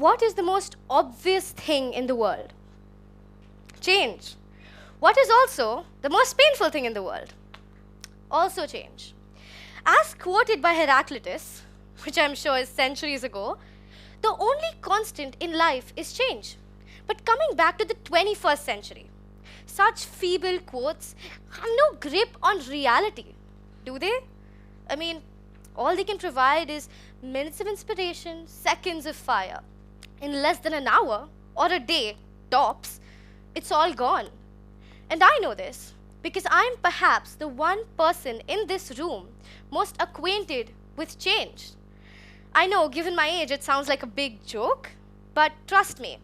What is the most obvious thing in the world? Change. What is also the most painful thing in the world? Also change. As quoted by Heraclitus, which I'm sure is centuries ago, the only constant in life is change. But coming back to the 21st century, such feeble quotes have no grip on reality, do they? I mean, all they can provide is minutes of inspiration, seconds of fire. In less than an hour or a day, tops, it's all gone. And I know this because I'm perhaps the one person in this room most acquainted with change. I know, given my age, it sounds like a big joke, but trust me,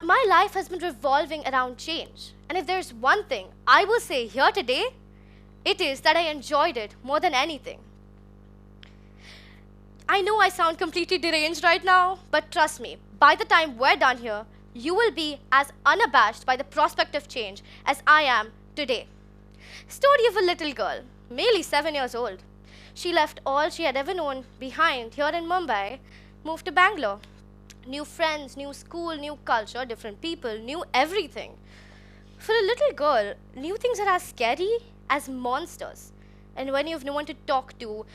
my life has been revolving around change. And if there's one thing I will say here today, it is that I enjoyed it more than anything. I know I sound completely deranged right now, but trust me, by the time we're done here, you will be as unabashed by the prospect of change as I am today. Story of a little girl, merely 7 years old. She left all she had ever known behind here in Mumbai, moved to Bangalore. New friends, new school, new culture, different people, new everything. For a little girl, new things are as scary as monsters. And when you have no one to talk to,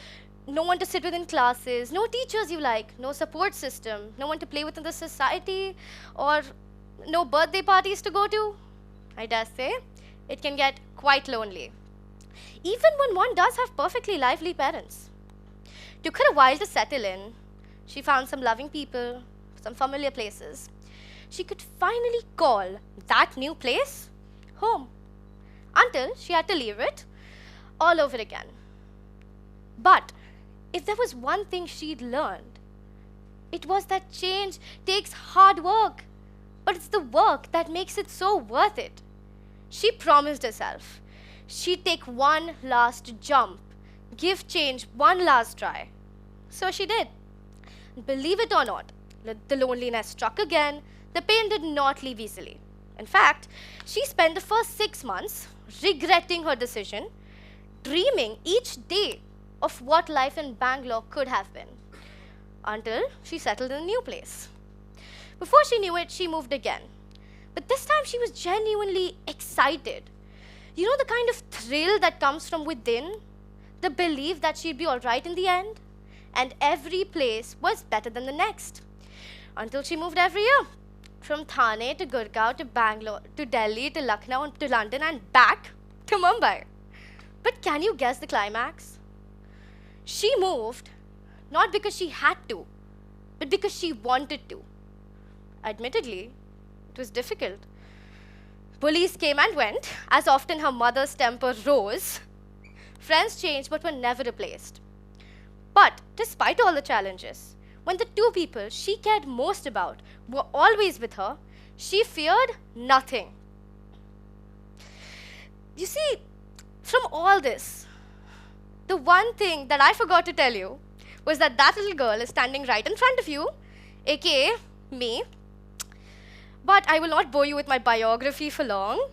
no one to sit with in classes, no teachers you like, no support system, no one to play with in the society, or no birthday parties to go to, I dare say, it can get quite lonely. Even when one does have perfectly lively parents. Took her a while to settle in. She found some loving people, some familiar places. She could finally call that new place home, until she had to leave it all over again. But if there was one thing she'd learned, it was that change takes hard work, but it's the work that makes it so worth it. She promised herself she'd take one last jump, give change one last try. So she did. Believe it or not, the loneliness struck again, the pain did not leave easily. In fact, she spent the first 6 months regretting her decision, dreaming each day of what life in Bangalore could have been, until she settled in a new place. Before she knew it, she moved again. But this time she was genuinely excited. You know the kind of thrill that comes from within? The belief that she'd be all right in the end? And every place was better than the next. Until she moved every year. From Thane to Gurgaon to Bangalore to Delhi to Lucknow to London and back to Mumbai. But can you guess the climax? She moved not because she had to, but because she wanted to. Admittedly, it was difficult. Bullies came and went, as often her mother's temper rose. Friends changed but were never replaced. But despite all the challenges, when the two people she cared most about were always with her, she feared nothing. You see, from all this, the one thing that I forgot to tell you was that that little girl is standing right in front of you, aka me. But I will not bore you with my biography for long.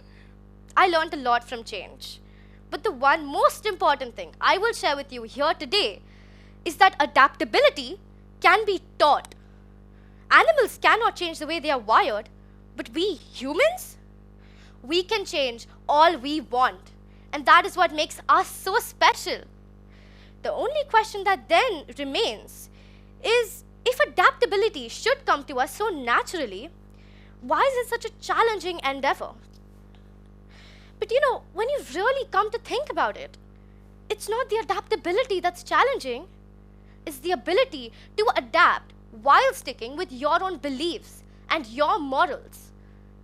I learned a lot from change. But the one most important thing I will share with you here today is that adaptability can be taught. Animals cannot change the way they are wired, but we humans, we can change all we want. And that is what makes us so special. The only question that then remains is, if adaptability should come to us so naturally, why is it such a challenging endeavor? But you know, when you really come to think about it, it's not the adaptability that's challenging, it's the ability to adapt while sticking with your own beliefs and your morals.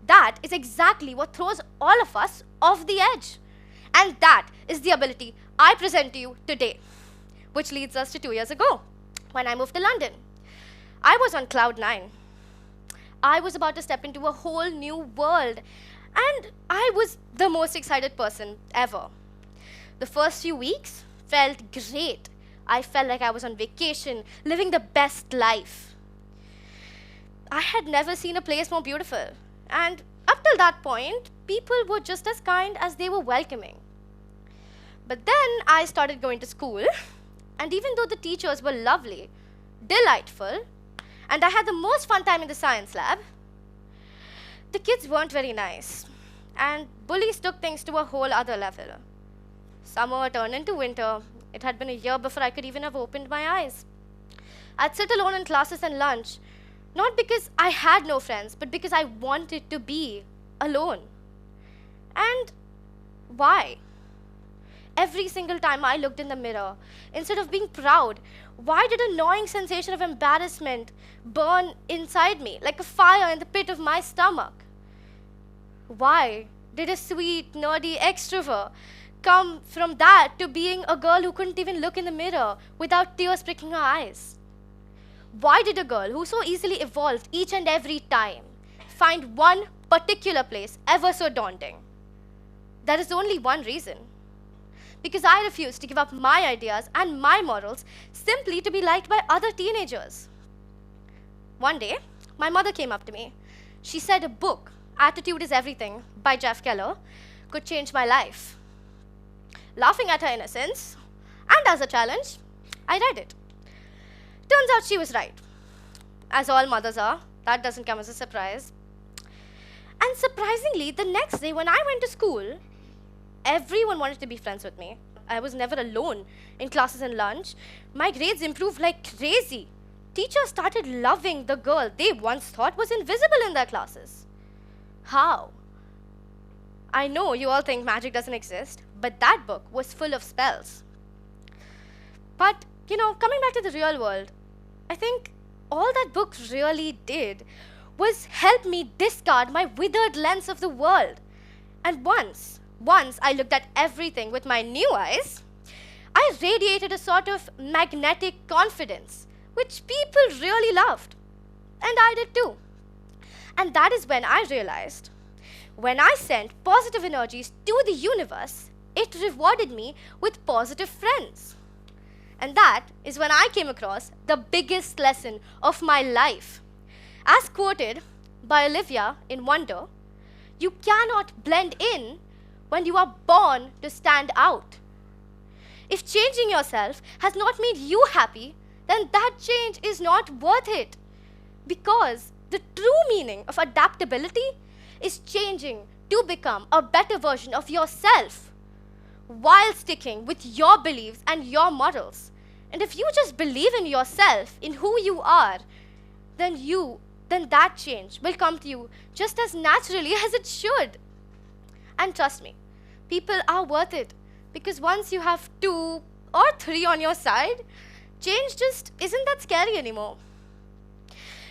That is exactly what throws all of us off the edge. And that is the ability I present to you today, which leads us to 2 years ago, when I moved to London. I was on cloud 9. I was about to step into a whole new world, and I was the most excited person ever. The first few weeks felt great. I felt like I was on vacation, living the best life. I had never seen a place more beautiful, and up till that point, people were just as kind as they were welcoming. But then I started going to school, and even though the teachers were lovely, delightful, and I had the most fun time in the science lab. The kids weren't very nice, and bullies took things to a whole other level. Summer turned into winter. It had been a year before I could even have opened my eyes. I'd sit alone in classes and lunch, not because I had no friends, but because I wanted to be alone. And why? Every single time I looked in the mirror, instead of being proud, why did a gnawing sensation of embarrassment burn inside me like a fire in the pit of my stomach? Why did a sweet, nerdy extrovert come from that to being a girl who couldn't even look in the mirror without tears pricking her eyes? Why did a girl who so easily evolved each and every time find one particular place ever so daunting? There is only one reason. Because I refused to give up my ideas and my morals simply to be liked by other teenagers. One day, my mother came up to me. She said a book, Attitude is Everything, by Jeff Keller, could change my life. Laughing at her innocence, and as a challenge, I read it. Turns out she was right. As all mothers are, that doesn't come as a surprise. And surprisingly, the next day when I went to school, everyone wanted to be friends with me. I was never alone in classes and lunch. My grades improved like crazy. Teachers started loving the girl they once thought was invisible in their classes. How? I know you all think magic doesn't exist, but that book was full of spells. But, coming back to the real world, I think all that book really did was help me discard my withered lens of the world. And once I looked at everything with my new eyes, I radiated a sort of magnetic confidence, which people really loved. And I did too. And that is when I realized, when I sent positive energies to the universe, it rewarded me with positive friends. And that is when I came across the biggest lesson of my life. As quoted by Olivia in Wonder, you cannot blend in when you are born to stand out. If changing yourself has not made you happy, then that change is not worth it. Because the true meaning of adaptability is changing to become a better version of yourself while sticking with your beliefs and your morals. And if you just believe in yourself, in who you are, then that change will come to you just as naturally as it should. And trust me, people are worth it, because once you have 2 or 3 on your side, change just isn't that scary anymore.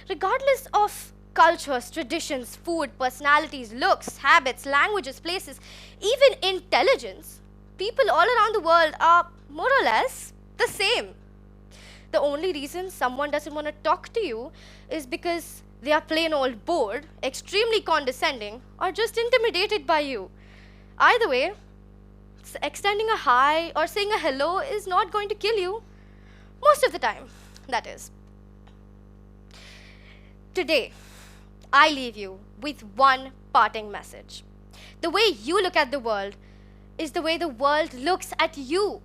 Regardless of cultures, traditions, food, personalities, looks, habits, languages, places, even intelligence, people all around the world are more or less the same. The only reason someone doesn't want to talk to you is because they are plain old bored, extremely condescending, or just intimidated by you. Either way, extending a hi or saying a hello is not going to kill you. Most of the time, that is. Today, I leave you with one parting message. The way you look at the world is the way the world looks at you.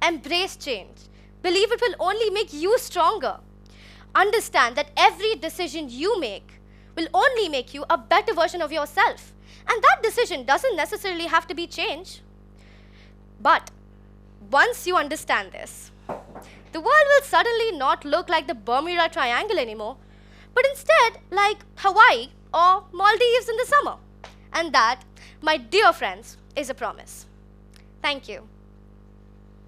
Embrace change. Believe it will only make you stronger. Understand that every decision you make will only make you a better version of yourself. And that decision doesn't necessarily have to be change. But once you understand this, the world will suddenly not look like the Bermuda Triangle anymore, but instead like Hawaii or Maldives in the summer. And that, my dear friends, is a promise. Thank you.